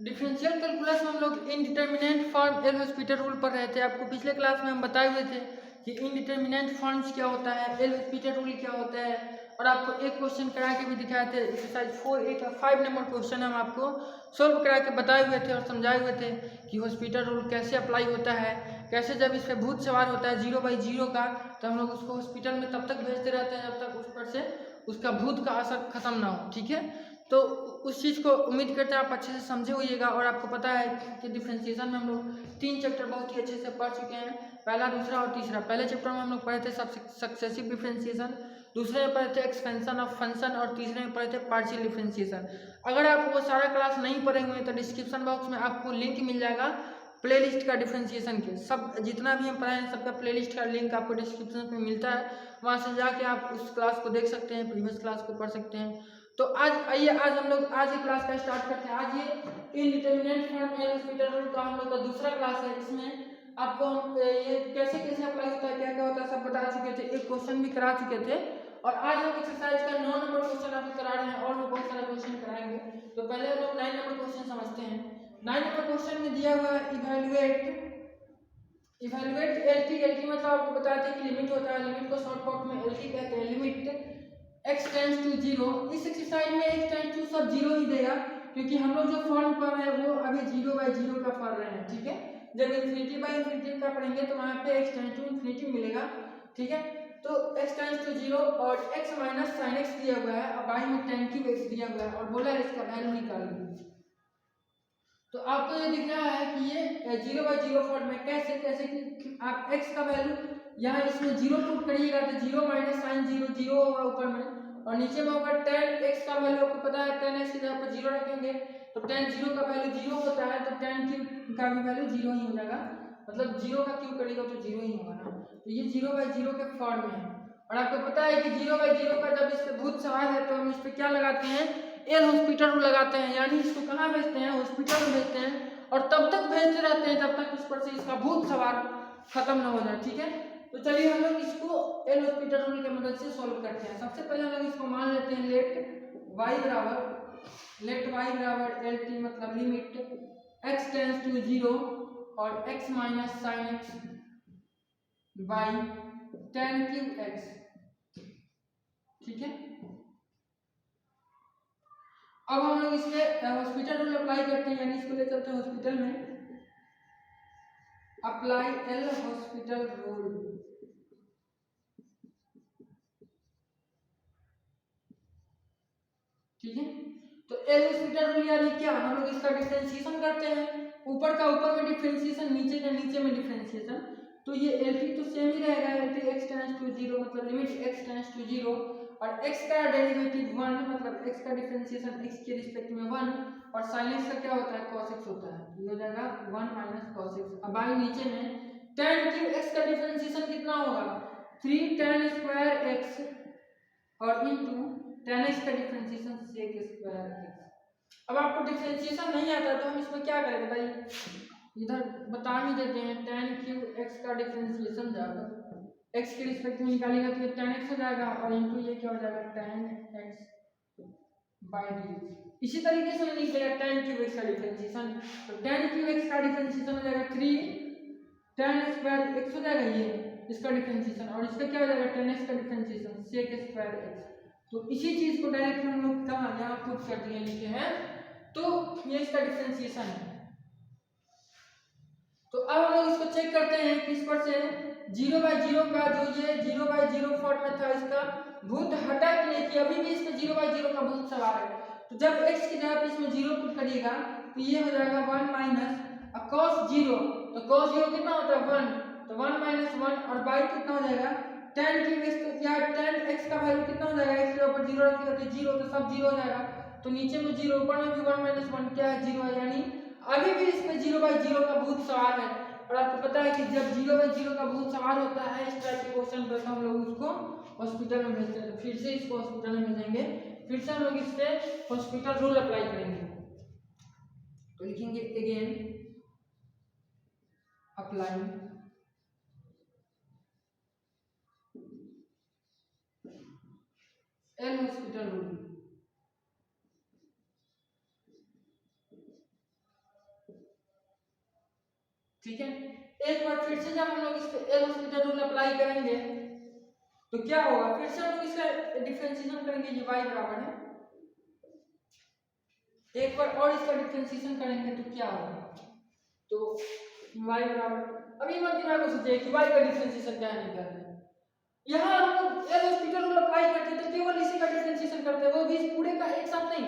Differential calculus में हम लोग indeterminate form L hospital rule पढ़ रहे थे। आपको पिछले क्लास में हम बताए हुए थे कि इनडिटर्मिनेंट फॉर्म्स क्या होता है, एल हॉस्पिटल रूल क्या होता है, और आपको एक क्वेश्चन करा के भी दिखाए थे। एक्सरसाइज 4A का 5 नंबर क्वेश्चन हम आपको सोल्व करा के बताए हुए थे और समझाए हुए थे कि हॉस्पिटल रूल कैसे अप्लाई होता है, कैसे जब इस पर भूत सवार होता है 0/0 का, तो हम लोग उसको हॉस्पिटल में तब तक भेजते रहते हैं जब तक उस पर से उसका भूत का असर खत्म ना हो। ठीक है, तो उस चीज़ को उम्मीद करते हैं आप अच्छे से समझे होइएगा। और आपको पता है कि डिफरेंशिएशन में हम लोग 3 चैप्टर बहुत ही अच्छे से पढ़ चुके हैं, पहला, दूसरा और तीसरा। पहले चैप्टर में हम लोग पढ़े थे सक्सेसिव डिफरेंशिएशन, दूसरे में पढ़े थे एक्सपेंशन ऑफ फंक्शन, और तीसरे में पढ़े थे पार्शियल डिफरेंशिएशन। अगर आप वो सारा क्लास नहीं पढ़े हुए तो डिस्क्रिप्शन बॉक्स में आपको लिंक मिल जाएगा प्लेलिस्ट का डिफरेंशिएशन के। सब जितना भी हम पढ़ाए हैं सबका प्लेलिस्ट का लिंक आपको डिस्क्रिप्शन में मिलता है, वहाँ से जाके आप उस क्लास को देख सकते हैं, प्रीवियस क्लास को पढ़ सकते हैं। तो आज आइए, आज हम लोग आज ही क्लास का स्टार्ट करते हैं। आज ये indeterminate form L hospital rule का हम लोग का दूसरा क्लास है। इसमें आपको हम ये कैसे कैसे अप्लाई होता है, क्या क्या होता है, सब बता चुके थे, एक क्वेश्चन भी करा चुके थे। और आज हम एक्सरसाइज का 9 नंबर क्वेश्चन आपको करा रहे हैं, और भी बहुत सारा क्वेश्चन कराएंगे। तो पहले हम लोग 9 नंबर क्वेश्चन समझते हैं। 9 नंबर क्वेश्चन में दिया हुआ है इवैल्यूएट एलटी। एलटी मतलब आपको बताते हैं कि लिमिट होता है, लिमिट को शॉर्टकट में एलटी कहते हैं, लिमिट x टेंड्स टू 0। इस एक्सरसाइज में x टेंड्स टू सब 0 ही देगा, क्योंकि हम लोग जो फॉर्म पढ़ रहे हैं वो अभी 0/0 का पढ़ रहे हैं। ठीक है, जब ∞/∞ का पढ़ेंगे तो वहां पे x टेंड्स टू ∞ मिलेगा। ठीक है, तो x टेंड्स टू 0 और x माइनस sin x दिया हुआ है, और y में tan क्यूब x दिया हुआ है, और बोला है इसका वैल्यू निकालिए। तो आपको ये दिख रहा है कि ये 0/0 फॉर्म में कैसे कैसे कि आप x का वैल्यू यहाँ इसमें 0 पुट करिएगा तो 0 माइनस साइन 0 0 होगा ऊपर में, और नीचे में होगा tan x का वैल्यू। आपको पता है tan x की जगह पर 0 रखेंगे तो tan 0 का वैल्यू 0 होता है, तो tan क्यूब का भी वैल्यू 0 ही हो जाएगा। मतलब 0 का क्यूब करेगा तो 0 ही होगा ना। तो ये 0/0 के फॉर्म में है। और आपको पता है कि 0/0 का जब इस पे भूत सवार है तो हम इस पे क्या लगाते हैं, एल हॉस्पिटल रूल लगाते हैं, यानी इसको कहाँ भेजते हैं, हॉस्पिटल में भेजते हैं, और तब तक भेजते रहते हैं जब तक इस पर से इसका भूत सवार खत्म ना हो जाए। ठीक है, तो चलिए हम लोग इसको एल हॉस्पिटल रूल की मदद से सॉल्व करते हैं। सबसे पहले हम लोग इसको मान लेते हैं लेट y बराबर एल टी, मतलब लिमिट x टेंड्स टू 0 और x minus sine x by tan cube x। ठीक है, अब हम लोग इसके हॉस्पिटल रूल अप्लाई करते हैं, यानी इसको ले चलते हैं हॉस्पिटल में। Apply L hospital rule. ठीक है, तो एल हॉस्पिटल रूल यानी क्या, हम लोग इसका डिफरेंशिएशन करते हैं, ऊपर का ऊपर में डिफरेंशिएशन, नीचे का नीचे में डिफरेंशिएशन। तो ये एल टी तो सेम ही रहेगा, L T X tends to 0 मतलब लिमिट x टेंड्स टू 0, और x का डेरिवेटिव 1 मतलब x का डिफरेंशिएशन x के रिस्पेक्ट में 1, और sin x का क्या होता है, cos x होता है, ये हो जाएगा 1 माइनस cos x। अब आई नीचे में tan क्यूब x का डिफरेंशिएशन कितना होगा, 3 tan स्क्वायर x, और इनटू tan x का डिफरेंशिएशन sec स्क्वायर x। अब आपको डिफरेंशिएशन नहीं आता तो हम इसमें क्या करें बताइए, इधर बता ही देते हैं, tan क्यूब x का डिफरेंशिएशन जाएगा x के रिस्पेक्ट में निकालेगा तो ये tan x हो जाएगा, और इनटू ये क्या हो जाएगा tan x बाई dx। इसी तरीके से निकलेगा tan क्यूब x का डिफरेंशिएशन, तो tan क्यूब x का डिफरेंशिएशन हो जाएगा 3 tan स्क्वायर x हो जाएगा ये इसका डिफरेंशिएशन, और इसका क्या हो जाएगा tan x का डिफरेंशिएशन sec स्क्वायर x। तो इसी चीज को डायरेक्ट हम लोग कहाँ यहाँ पुट कर दिए, लिखे हैं, तो ये इसका डिफरेंशिएशन है। तो अब हम लोग इसको चेक करते हैं कि इस पर से 0/0 का जो ये 0/0 फॉर्म में था इसका भूत हटा कि नहीं, कि अभी भी इस पे 0/0 का भूत सवार है। तो जब x की जगह पे इसमें 0 पुट करिएगा तो ये हो जाएगा 1 माइनस cos 0, तो cos 0 कितना होता है 1, तो 1 माइनस 1, और बाई कितना हो जाएगा tan क्यूब x, तो क्या tan x का वैल्यू कितना हो जाएगा, x के ऊपर 0 रखिएगा तो 0, तो सब 0 हो जाएगा, तो नीचे में 0, ऊपर में भी 1 माइनस 1 क्या है 0 है, यानी अभी भी इसमें 0/0 का भूत सवार है। और आपको पता है कि जब 0/0 का भूत सवार होता है इस टाइप के क्वेश्चन पर तो हम लोग उसको हॉस्पिटल में भेजते हैं। तो फिर से इसको हॉस्पिटल में भेजेंगे, फिर से हम लोग इस पे हॉस्पिटल रूल अप्लाई करेंगे। तो लिखेंगे again apply L hospital rule. ठीक है। एक बार फिर से जब हम लोग इस पे एल हॉस्पिटल रूल अप्लाई करेंगे तो क्या होगा, फिर से हम लोग इसका डिफरेंशिएशन करेंगे, ये y बराबर है, एक बार और इसका डिफरेंशिएशन करेंगे तो क्या होगा, तो y बराबर, अभी मत दिमाग में सोचिए कि y का डिफरेंशिएशन क्या निकलना है। यहाँ हम लोग एल हॉस्पिटल रूल अप्लाई करते हैं तो केवल इसी का डिफरेंशिएशन करते हैं, वो भी इस पूरे का एक साथ नहीं,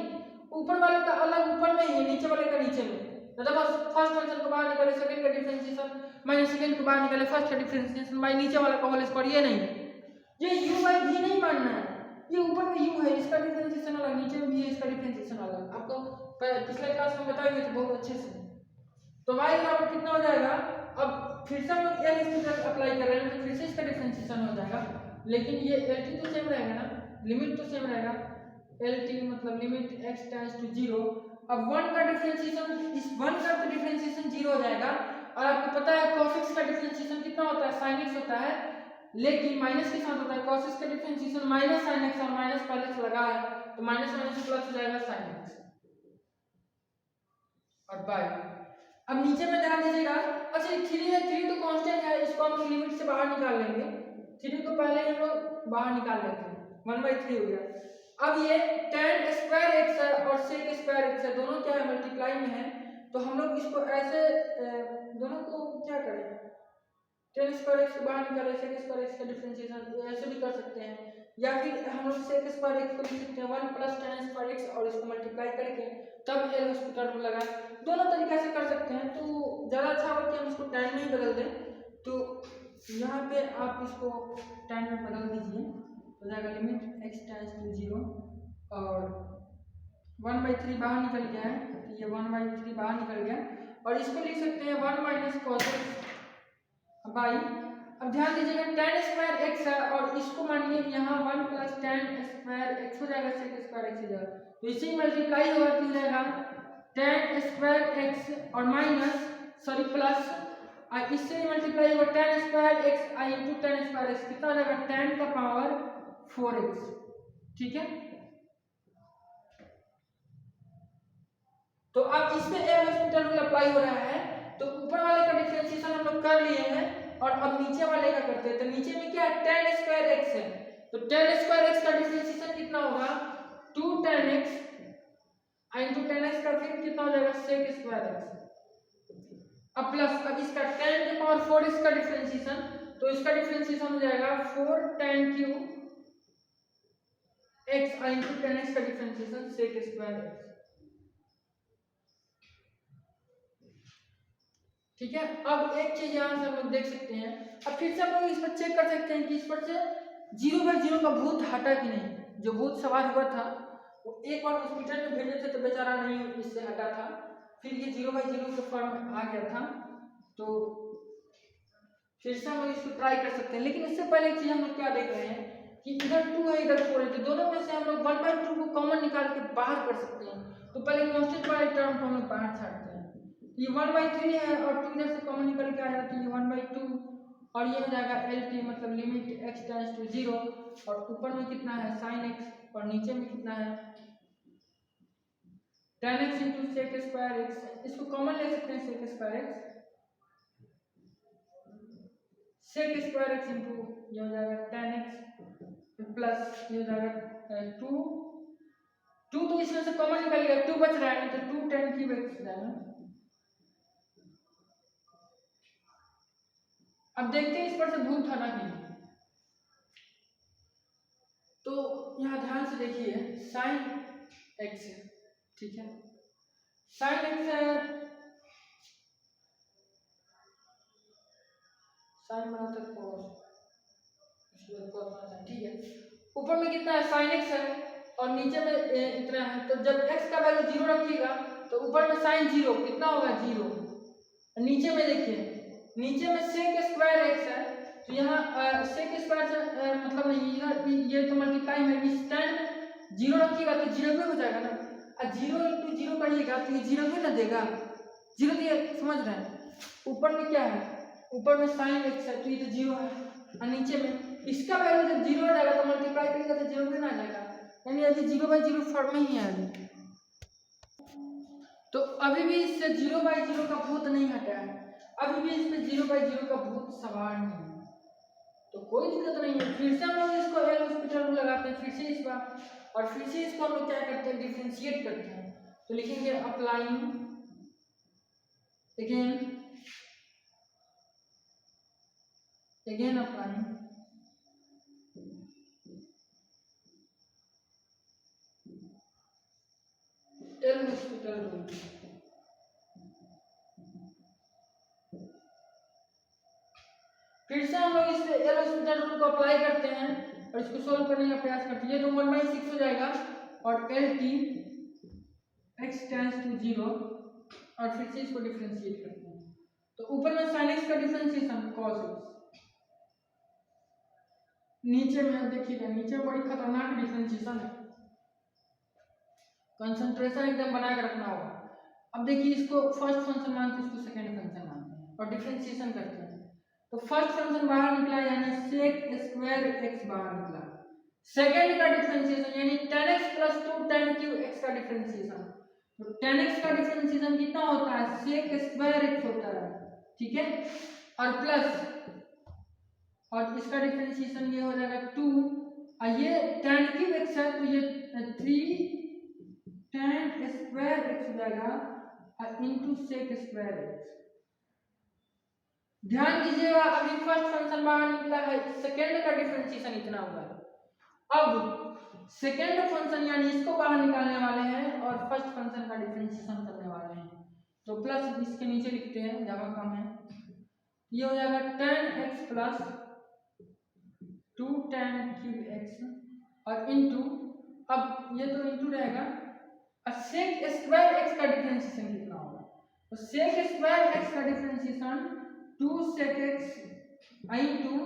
ऊपर वाले का अलग ऊपर में ही, नीचे वाले का नीचे में। मतलब फर्स्ट फंक्शन को बाहर निकाले, सेकंड का डिफरेंशिएशन माइनस सेकंड को बाहर निकाले, फर्स्ट का डिफरेंशिएशन बाय नीचे वाला का होल स्क्वायर, ये नहीं, ये u बाय v नहीं मानना है, ये ऊपर में u है, इसका डिफरेंशिएशन अलग, नीचे में v है, इसका डिफरेंशिएशन अलग, आपको पिछले क्लास में बताएंगे तो बहुत अच्छे से। तो y बराबर कितना हो जाएगा, अब फिर से हम लोग एल हॉस्पिटल अप्लाई कर रहे हैं तो फिर से इसका डिफरेंशिएशन हो जाएगा, लेकिन ये lt तो सेम रहेगा ना, लिमिट तो सेम रहेगा, lt मतलब लिमिट x टेंड्स टू 0। अब 1 का डिफरेंशिएशन, इस 1 का तो डिफरेंशिएशन 0 हो जाएगा, और आपको पता है cos x का डिफरेंशिएशन कितना होता है, sin x होता है, लेकिन माइनस के साथ होता है, cos x का डिफरेंशिएशन माइनस sin x, और माइनस पहले से लगा है तो माइनस माइनस प्लस हो जाएगा sin x और बाय। अब नीचे में ध्यान दीजिएगा, अच्छा 3 है, 3 तो कांस्टेंट है, इसको हम लिमिट से बाहर निकाल लेंगे, 3 को पहले हम लोग बाहर निकाल लेते हैं, 1/3 हो गया। अब ये tan स्क्वायर x है और sec स्क्वायर x है, दोनों क्या है मल्टीप्लाई में है, तो हम लोग इसको ऐसे दोनों को क्या करें, tan स्क्वायर x को बाहर निकाले, sec स्क्वायर x का डिफरेंशिएशन ऐसे भी कर सकते हैं, या फिर हम लोग sec स्क्वायर x को लिख सकते हैं 1 + tan स्क्वायर x और इसको मल्टीप्लाई करके तब एल हॉस्पिटल रूल लगा, दोनों तरीके से कर सकते हैं। तो ज़्यादा अच्छा होगा कि हम इसको tan में ही बदल दें, तो यहाँ पे आप इसको tan में बदल दीजिए, हो जाएगा लिमिट x टेंड्स टू 0 और 1/3 बाहर निकल गया है, तो ये 1/3 बाहर निकल गया, और इसको लिख सकते हैं 1 - cos x बाई, अब ध्यान दीजिएगा tan स्क्वायर x है और इसको मानिए यहाँ 1 + tan स्क्वायर x हो जाएगा, sec स्क्वायर x हो जाएगा, तो इसी मल्टीप्लाई होगा तो हो जाएगा tan स्क्वायर x और माइनस सॉरी प्लस, और इससे मल्टीप्लाई होगा tan स्क्वायर x आई इंटू tan स्क्वायर x, कितना हो जाएगा tan का पावर 4x, ठीक है। तो अब इस पे एल हॉस्पिटल रूल अप्लाई हो रहा है, तो ऊपर वाले का डिफरेंशिएशन हम लोग कर लिए हैं, और अब नीचे वाले का करते हैं, तो नीचे में क्या है tan स्क्वायर x है, तो tan स्क्वायर x का डिफरेंशिएशन कितना होगा 2 tan x into tan x का फिर कितना हो जाएगा sec स्क्वायर x, अब प्लस, अब इसका tan के पावर 4 इसका डिफरेंशिएशन, तो इसका डिफरेंशिएशन हो जाएगा 4 tan cube x into tan x का डिफरेंशिएशन sec स्क्वायर x, ठीक है। अब एक चीज यहाँ से हम लोग देख सकते हैं, अब फिर से हम लोग इस पर चेक कर सकते हैं कि इस पर से 0/0 का भूत हटा कि नहीं, जो भूत सवार हुआ था वो एक बार हॉस्पिटल में भेजे थे तो बेचारा नहीं इससे हटा था, फिर ये 0/0 के फॉर्म आ गया था, तो फिर से हम लोग इसको ट्राई कर सकते हैं, लेकिन इससे पहले एक चीज हम लोग क्या देख रहे हैं कि इधर 2 है इधर 4 है, तो दोनों में से हम लोग 1/2 को कॉमन निकाल के बाहर कर सकते हैं, तो पहले कांस्टेंट वाले टर्म को हम लोग बाहर छाड़ते हैं, ये 1/3 है और 2 इधर से कॉमन निकल के आया, तो ये 1/2 और ये हो जाएगा lt मतलब लिमिट x टेंड्स टू 0, और ऊपर में कितना है sin x और नीचे में कितना है tan x into sec square x, इसको कॉमन ले सकते हैं sec square x, sec square x into ये हो जाएगा tan x प्लस ये हो जाएगा 2 तो इसमें से कॉमन निकल गया, 2 बच रहा है, तो 2 tan क्यूब x जाएगा। अब देखते हैं इस पर से भूत हटा कि नहीं, तो यहाँ ध्यान से देखिए sin x है, ठीक है, sin x है, sin बना सकते हो ठीक है, ऊपर में कितना है sin x है और नीचे में इतना है, तो जब x का वैल्यू 0 रखिएगा तो ऊपर में sin 0 कितना होगा 0, नीचे में देखिए नीचे में sec स्क्वायर x है, तो यहाँ sec स्क्वायर से मतलब नहीं, ये तो मल्टीप्लाई में इस tan 0 रखिएगा तो 0 हो जाएगा ना, और 0 इंटू 0 करिएगा तो ये 0 भी ना देगा, 0 दिए, समझ रहे हैं, ऊपर में क्या है, ऊपर में sin x है तो ये तो 0 है, और नीचे में इसका वैल्यू जब 0 हो जाएगा तो मल्टीप्लाई करिएगा तो 0 भी ना आ जाएगा, यानी अभी 0/0 फॉर्म में ही है अभी, तो अभी भी इससे 0/0 का भूत नहीं हटा है। अभी भी इस पे 0/0 का भूत सवार नहीं है, तो कोई दिक्कत नहीं है। फिर से हम लोग इसको एल हॉस्पिटल रूल लगाते हैं फिर से इस बार, और फिर से इसको हम लोग क्या करते हैं, डिफरेंशिएट करते हैं। तो लिखेंगे applying again applying L hospital rule. फिर से हम लोग इस एल हॉस्पिटल रूल को अप्लाई करते हैं और इसको सोल्व करने का प्रयास करते हैं। ये तो 1/6 हो जाएगा और L T X tends to 0 और फिर से इसको डिफरेंशिएट करते हैं। तो ऊपर में sin x का डिफरेंशिएशन cos x, नीचे में देखिएगा नीचे बड़ी खतरनाक डिफरेंशिएशन है, कंसंट्रेशन एकदम बना के रखना होगा। अब देखिए इसको फर्स्ट फंक्शन मानते हैं, इसको सेकंड फंक्शन मानते हैं और डिफरेंशिएशन करते हैं। तो फर्स्ट फंक्शन बाहर निकला यानी sec स्क्वायर x बाहर निकला। सेकंड का डिफरेंशिएशन यानी tan x + 2 tan cube x का डिफरेंशिएशन, तो tan x का डिफरेंशिएशन कितना होता है, sec स्क्वायर x होता है, ठीक है, और प्लस और इसका डिफरेंशिएशन ये हो जाएगा 2 और ये tan क्यूब x है तो ये 3 tan स्क्वायर x हो जाएगा और इनटू sec स्क्वायर x। ध्यान दीजिएगा अभी फर्स्ट फंक्शन बाहर निकला है, सेकंड का डिफरेंशिएशन इतना हुआ है। अब सेकंड फंक्शन यानी इसको बाहर निकालने वाले हैं और फर्स्ट फंक्शन का डिफरेंशिएशन करने वाले हैं। तो प्लस इसके नीचे लिखते हैं, जगह कम है, ये हो जाएगा tan x + 2 tan cube x और इनटू, अब ये तो इनटू रहेगा और sec स्क्वायर x का डिफरेंशिएशन कितना होगा, तो sec स्क्वायर x का डिफरेंशिएशन 2 sec x इनटू,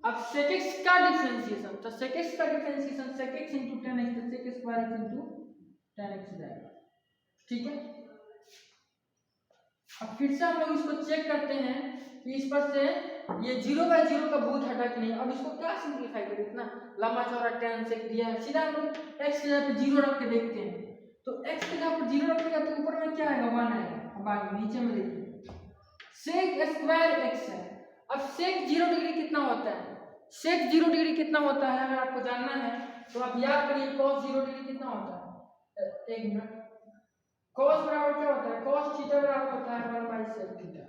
अब sec x का डिफरेंशिएशन, तो sec x का differentiation sec x into tan x, तो sec square x into tan x हो जाएगा, ठीक है। अब फिर से हम लोग इसको चेक करते हैं कि इस पर से ये 0/0 का भूत हटा कि नहीं। अब इसको क्या सिंपलीफाई करें, इतना लंबा चौड़ा tan sec दिया है, सीधा हम लोग x की जगह पे 0 रख के देखते हैं। तो x की जगह पर 0 रखेगा तो ऊपर में क्या आएगा, 1 आएगा। अब आगे नीचे में देखिए sec स्क्वायर x है। अब sec 0 डिग्री कितना होता है, sec 0 डिग्री कितना होता है अगर आपको जानना है तो आप याद करिए cos 0 डिग्री कितना होता है, एक मिनट, cos बराबर क्या होता है, cos थीटा बराबर होता है 1/sec थीटा,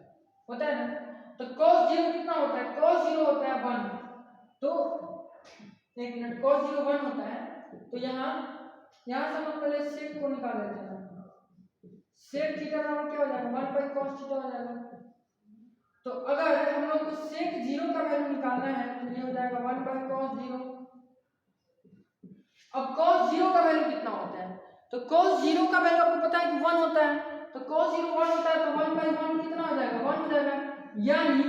होता है ना। तो cos 0 कितना होता है, cos 0 होता है 1, तो एक मिनट, cos 0 1 होता है। तो यहाँ से हम पहले sec को निकाल लेते हैं, sec थीटा बराबर क्या हो जाएगा, 1/cos थीटा हो जाएगा। तो अगर हम लोग को sec 0 का वैल्यू निकालना है तो ये हो जाएगा 1/cos 0। अब cos 0 का वैल्यू कितना होता है, तो cos 0 का वैल्यू आपको पता है कि 1 होता है, तो cos 0 1 होता है तो 1/1 कितना हो जाएगा, 1 हो जाएगा। यानी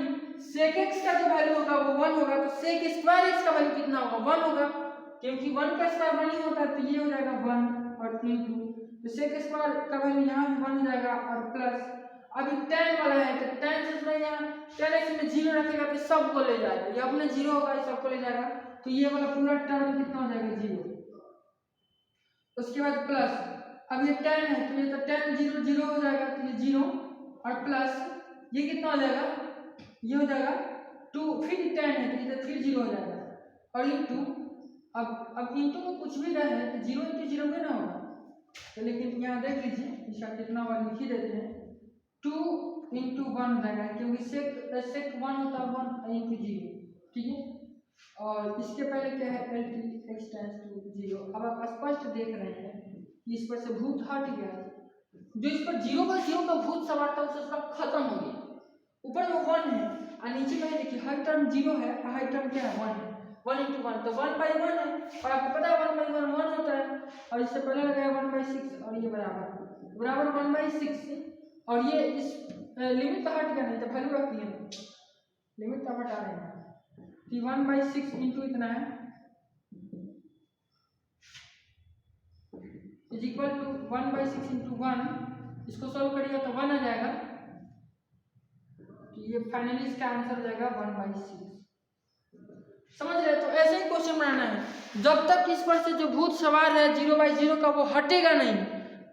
sec x का जो वैल्यू होगा वो 1 होगा, तो sec स्क्वायर x का वैल्यू कितना होगा, 1 होगा, क्योंकि 1 का स्क्वायर 1 ही होता है, तो ये हो जाएगा 1 और इनटू, तो sec स्क्वायर का वैल्यू यहाँ भी 1 हो जाएगा और प्लस अभी tan वाला है तो tan से थोड़ा यहाँ tan x में 0 रखेगा तो सबको ले जाएगा, ये अपने 0 होगा ये सबको ले जाएगा, तो ये वाला पूरा टर्म कितना हो जाएगा 0। उसके बाद प्लस अब ये tan है तो ये तो tan 0 0 हो जाएगा, तो ये 0 और प्लस ये कितना हो जाएगा, ये हो जाएगा 2, फिर tan है तो ये तो फिर 0 हो जाएगा और इनटू, अब इनटू में कुछ भी रहे तो 0 × 0 में ना होगा, तो लेकिन यहाँ देख लीजिए इसका कितना बार लिख ही देते हैं, 2 × 1 हो जाएगा, क्योंकि sec 1 होता है 1 × 0, ठीक है। और इसके पहले क्या है, L T X tends to 0। अब आप स्पष्ट देख रहे हैं कि इस पर से भूत हट गया, जो इस पर 0/0 का भूत सवार था उसका खत्म हो गया, ऊपर में 1 है और नीचे में देखिए हर टर्म 0 है, हर टर्म क्या है 1 है, 1 × 1 तो 1/1 है, और आपको पता है 1/1 1 होता है, और इससे पहले लगाया 1/6 और ये बराबर 1/6, और ये इस लिमिट तो हट गया, नहीं तो वैल्यू रखती है, लिमिट तो हटा रहे हैं, 1/6 इंटू इतना है इज इक्वल टू 1/6 इंटू 1, इसको सॉल्व करिएगा तो 1 आ जाएगा, तो ये फाइनली इसका आंसर हो जाएगा 1/6। समझ रहे, तो ऐसे ही क्वेश्चन बनाना है, जब तक इस पर से जो भूत सवार है 0/0 का वो हटेगा नहीं,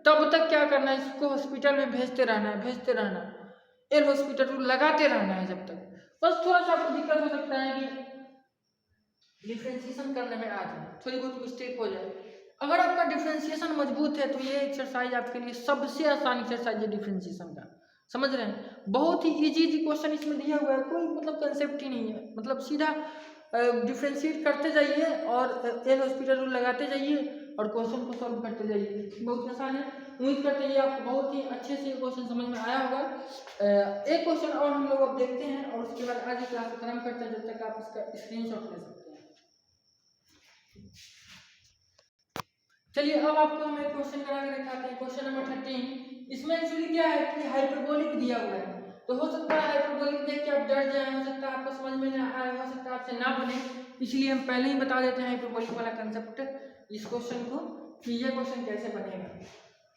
तब तक क्या करना है, इसको हॉस्पिटल में भेजते रहना है, एल हॉस्पिटल रूल लगाते रहना है जब तक। बस थोड़ा सा आपको दिक्कत हो सकता है कि डिफ्रेंशिएशन करने में आ जाए, थोड़ी बहुत मिस्टेक हो जाए। अगर आपका डिफ्रेंशिएशन मजबूत है तो ये एक्सरसाइज आपके लिए सबसे आसान एक्सरसाइज है डिफ्रेंशिएशन का, समझ रहे हैं। बहुत ही इजी क्वेश्चन इसमें दिया हुआ है, कोई मतलब कंसेप्ट ही नहीं है, मतलब सीधा डिफ्रेंशिएट करते जाइए और एल हॉस्पिटल रूल लगाते जाइए और क्वेश्चन को सॉल्व करते जाइए, बहुत आसान है। उम्मीद करते हैं आपको बहुत ही अच्छे से क्वेश्चन समझ में आया होगा। एक क्वेश्चन और हम लोग अब देखते हैं और उसके बाद आज की क्लास खत्म करते हैं, जब तक आप इसका स्क्रीनशॉट ले सकते हैं। चलिए अब आपको हम एक क्वेश्चन करा के दिखाते हैं, क्वेश्चन नंबर 13। इसमें एक्चुअली क्या है कि हाइपरबोलिक दिया हुआ है, तो हो सकता है हाइपरबोलिक देख के आप डर जाए, हो सकता है आपको समझ में ना आए, हो सकता है आपसे ना बने, इसलिए हम पहले ही बता देते हैं हाइपरबोलिक वाला कंसेप्ट इस क्वेश्चन को कि ये क्वेश्चन कैसे बनेगा।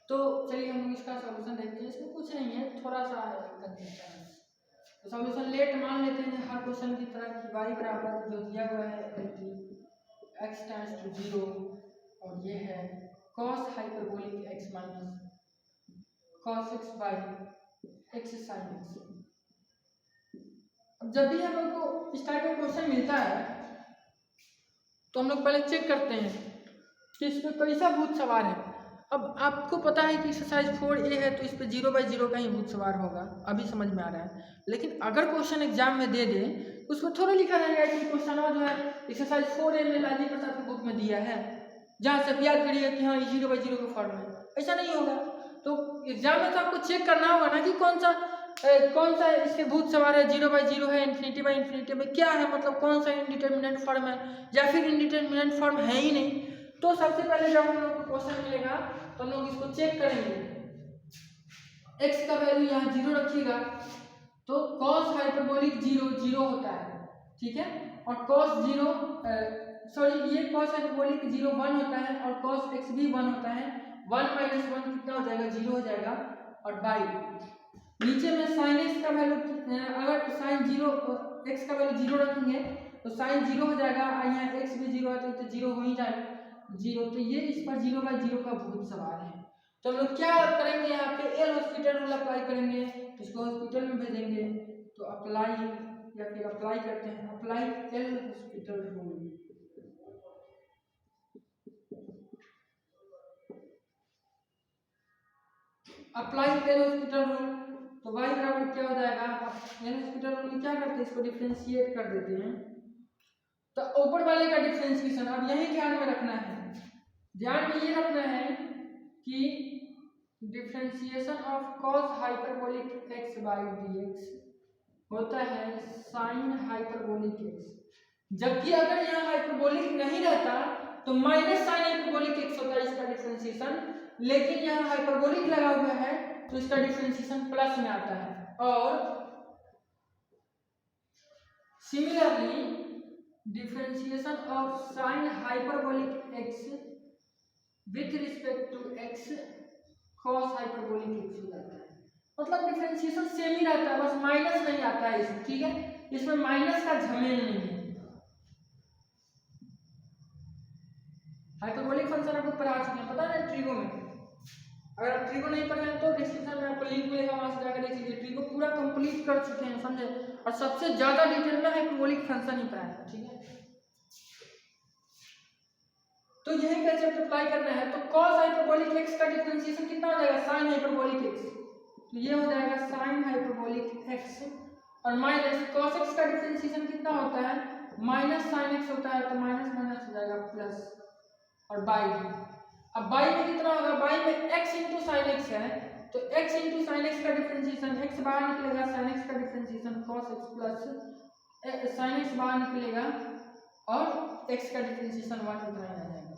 तो चलिए हम इसका सॉल्यूशन देखते हैं। इसमें कुछ नहीं है, थोड़ा सा कंसेप्ट है। तो सॉल्यूशन लेट मान लेते हैं हर क्वेश्चन की तरह कि y बराबर जो दिया हुआ है x टेंड्स टू 0 और ये है cos hyperbolic x minus cos x by x sin x। अब जब भी हम लोग को इस टाइप का क्वेश्चन मिलता है तो हम लोग पहले चेक करते हैं कि इस पर कैसा भूत सवार है। अब आपको पता है कि एक्सरसाइज 4A है तो इस पर 0/0 का ही भूत सवार होगा, अभी समझ में आ रहा है। लेकिन अगर क्वेश्चन एग्जाम में दे दे तो उसमें थोड़ा लिखा रहेगा कि क्वेश्चन जो है एक्सरसाइज 4A में लालजी प्रसाद के बुक में दिया है, जहाँ से याद करिएगा कि हाँ 0/0 का फॉर्म है, ऐसा नहीं होगा। तो एग्जाम में तो आपको चेक करना होगा ना कि कौन सा इसके भूत सवार है, 0/0 है, इन्फिनिटी में क्या है, मतलब कौन सा इनडिटर्मिनेंट फॉर्म है या फिर इनडिटर्मिनेंट फॉर्म है ही नहीं। तो सबसे पहले जब हम लोग को क्वेश्चन मिलेगा तो हम लोग इसको चेक करेंगे। x का वैल्यू यहाँ 0 रखिएगा तो cos हाइपरबोलिक 0 होता है, ठीक है, और cos 0 ये cos हाइपरबोलिक 0 1 होता है और cos x भी 1 होता है। 1 माइनस 1 कितना हो जाएगा, 0 हो जाएगा। और बाई नीचे में sin x का वैल्यू, अगर sin 0 x का वैल्यू 0 रखेंगे तो sin 0 हो जाएगा, यहाँ x भी 0 है तो 0 हो ही जाएगा 0। तो ये इस पर 0/0 का भूत सवार है। तो हम लोग क्या करेंगे, यहाँ पे एल हॉस्पिटल रूल अप्लाई करेंगे, इसको हॉस्पिटल में भेजेंगे। तो अप्लाई या फिर अप्लाई करते हैं, apply L hospital rule. Apply L hospital rule तो y बराबर क्या हो जाएगा, एल हॉस्पिटल रूल क्या करते हैं, इसको डिफरेंशिएट कर देते हैं। तो ऊपर वाले का डिफरेंशिएशन अब यही ध्यान में रखना है, ध्यान में ये रखना है कि differentiation of cos hyperbolic x by dx होता है sin हाइपरबोलिक x, जबकि अगर यहाँ हाइपरबोलिक नहीं रहता तो माइनस साइन हाइपरबोलिक x होता है इसका डिफरेंशिएशन, लेकिन यहाँ हाइपरबोलिक लगा हुआ है तो इसका डिफरेंशिएशन प्लस में आता है। और similarly differentiation of sine hyperbolic x with respect to x cos hyperbolic x हो जाता है, मतलब डिफरेंशिएशन सेम ही रहता है, बस माइनस नहीं आता है इसमें, ठीक है, इसमें माइनस का झमेल नहीं है। हाइपरबोलिक फंक्शन आपको पढ़ा चुके हैं, पता है ट्रिगो में, अगर आप ट्रिगो नहीं पढ़े हैं तो डिस्क्रिप्शन में आपको लिंक मिलेगा, वहां से जाकर देख लीजिए, ट्रिगो पूरा कंप्लीट कर चुके हैं, समझे, और सबसे ज्यादा डिटेल में हाइपरबोलिक फंक्शन ही पढ़ाया है, ठीक है। तो यही कंसेप्ट अप्लाई करना है। तो cos हाइपरबोलिक x का डिफरेंशिएशन कितना हो जाएगा, sin हाइपरबोलिक x, तो ये हो जाएगा sin हाइपरबोलिक x और माइनस cos x का डिफरेंशिएशन कितना होता है, माइनस sin x होता है, तो माइनस माइनस हो जाएगा प्लस और बाई। अब बाई में कितना होगा, बाई में x इंटू साइन एक्स है, तो x इंटू साइन एक्स का डिफरेंशिएशन, x बाहर निकलेगा, साइन एक्स का differentiation cos x plus sine x बाहर निकलेगा और x का डिफरेंशिएशन 1 उतना ही आ जाएगा।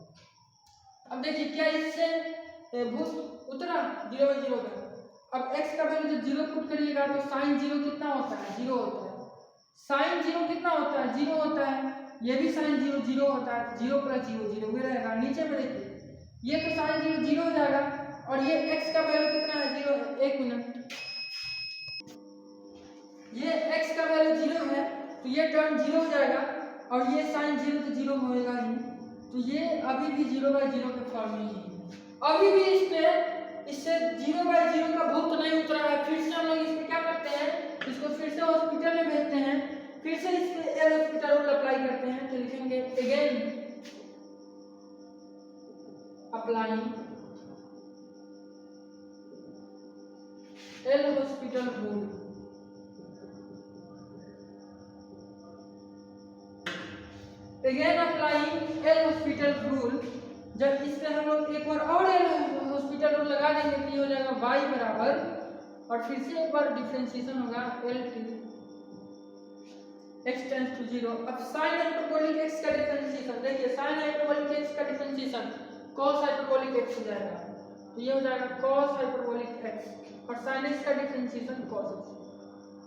अब देखिए क्या इससे भूत उतरा 0/0 का। अब x का वैल्यू जब 0 पुट करिएगा तो साइन 0 कितना होता है, 0 होता है, साइन 0 कितना होता है, 0 होता है, ये भी साइन 0 0 होता है, 0 + 0 0 भी रहेगा। नीचे में देखिए ये तो साइन 0 0 हो जाएगा और ये x का वैल्यू कितना है, 0 है। एक मिनट, ये x का वैल्यू 0 है तो ये टर्म 0 हो जाएगा और ये साइन 0 तो 0 होएगा ही, तो ये अभी भी 0/0 के फॉर्म में ही है। अभी भी इससे 0/0 का भूत नहीं उतरा है। फिर से हम लोग इस पे क्या करते हैं, फिर से इस पे एल हॉस्पिटल रूल अप्लाई करते हैं, तो लिखेंगे again applying L hospital rule. Again applying L hospital rule. जब इस पे हम लोग एक बार और एल हॉस्पिटल रूल लगा देंगे तो ये हो जाएगा y बराबर, और फिर से एक बार डिफरेंशिएशन होगा L T x tends to 0। अब sin हाइपरबोलिक x का डिफरेंशिएशन देखिए, sin हाइपरबोलिक x का डिफरेंशिएशन cos हाइपरबोलिक x हो जाएगा, तो ये हो जाएगा cos हाइपरबोलिक x, और sin x का डिफरेंशिएशन cos x,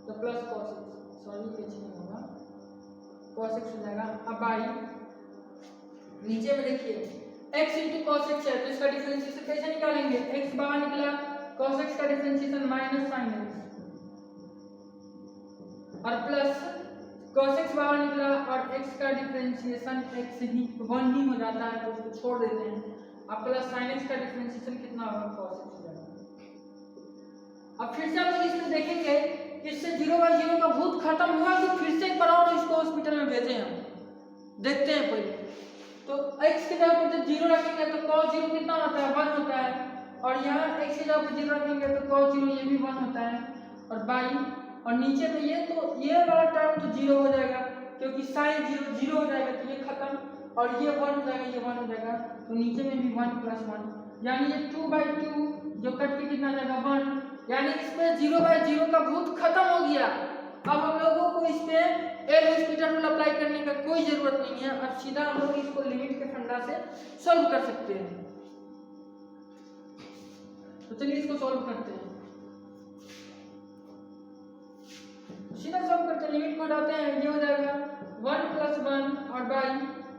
तो plus cos x, sorry h नहीं होगा, cos x हो जाएगा। अब आई नीचे में देखिए x into cos x है, तो इसका डिफरेंशिएशन कैसे निकालेंगे, x बाहर निकला, cos x का डिफरेंशिएशन माइनस sin x, और प्लस cos x बाहर निकला और x का डिफरेंशिएशन x ही 1 ही हो जाता है, तो उसको छोड़ देते हैं। अब प्लस sin x का डिफरेंशिएशन कितना होगा, cos x हो जाएगा। अब फिर से हम लोग इसमें देखेंगे इससे 0/0 का भूत खत्म हुआ कि फिर से एक बार और इसको हॉस्पिटल में भेजें, हम देखते हैं पहले। तो x की जगह पर जब 0 रखेंगे तो cos 0 कितना होता है, 1 होता है, और यहाँ x की जगह पर 0 रखेंगे तो cos 0 ये भी 1 होता है, और बाई और नीचे में ये, तो ये वाला टर्म तो 0 हो जाएगा क्योंकि sin 0 0 हो जाएगा, तो ये खत्म, और ये 1 हो जाएगा, ये 1 हो जाएगा, तो नीचे में भी 1 + 1, यानी ये 2/2 जो कट के कितना जाएगा 1, यानी इसमें 0/0 का भूत खत्म हो गया। अब हम लोगों को इस पे एल हॉस्पिटल रूल अप्लाई करने का कोई जरूरत नहीं है, अब सीधा हम लोग इसको लिमिट के फंडा से सॉल्व कर सकते हैं। तो चलिए इसको सॉल्व करते हैं, सीधा सॉल्व करते हैं, लिमिट को हटाते हैं, ये हो जाएगा 1 + 1 और बाई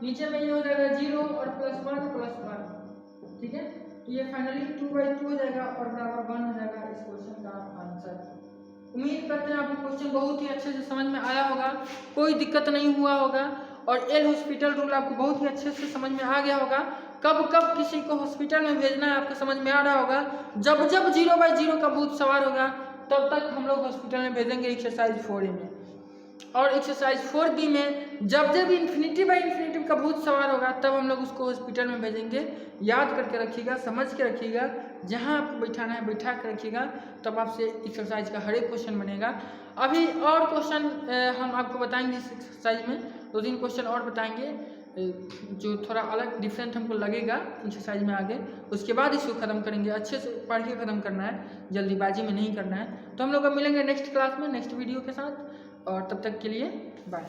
नीचे में ये हो जाएगा 0 और +1 + 1, ठीक है, तो ये फाइनली 2/2 हो जाएगा और बराबर 1 हो जाएगा इस क्वेश्चन का आंसर। उम्मीद करते हैं आपको क्वेश्चन बहुत ही अच्छे से समझ में आया होगा, कोई दिक्कत नहीं हुआ होगा, और एल हॉस्पिटल रूल आपको बहुत ही अच्छे से समझ में आ गया होगा। कब कब किसी को हॉस्पिटल में भेजना है आपको समझ में आ रहा होगा, जब जब 0/0 का भूत सवार होगा तब तक हम लोग हॉस्पिटल में भेजेंगे एक्सरसाइज 4A में, और एक्सरसाइज 4B में जब जब इन्फिनिटी का भूत सवार होगा तब हम लोग उसको हॉस्पिटल में भेजेंगे। याद करके रखिएगा, समझ के रखिएगा, जहां आपको बैठाना है बैठा कर रखिएगा, तब आपसे एक्सरसाइज का हर एक क्वेश्चन बनेगा। अभी और क्वेश्चन हम आपको बताएंगे इस एक्सरसाइज में, 2-3 क्वेश्चन और बताएंगे जो थोड़ा अलग डिफरेंट हमको लगेगा एक्सरसाइज में आगे, उसके बाद इसको ख़त्म करेंगे। अच्छे से पढ़ के ख़त्म करना है, जल्दीबाजी में नहीं करना है। तो हम लोग अब मिलेंगे नेक्स्ट क्लास में नेक्स्ट वीडियो के साथ, और तब तक के लिए बाय।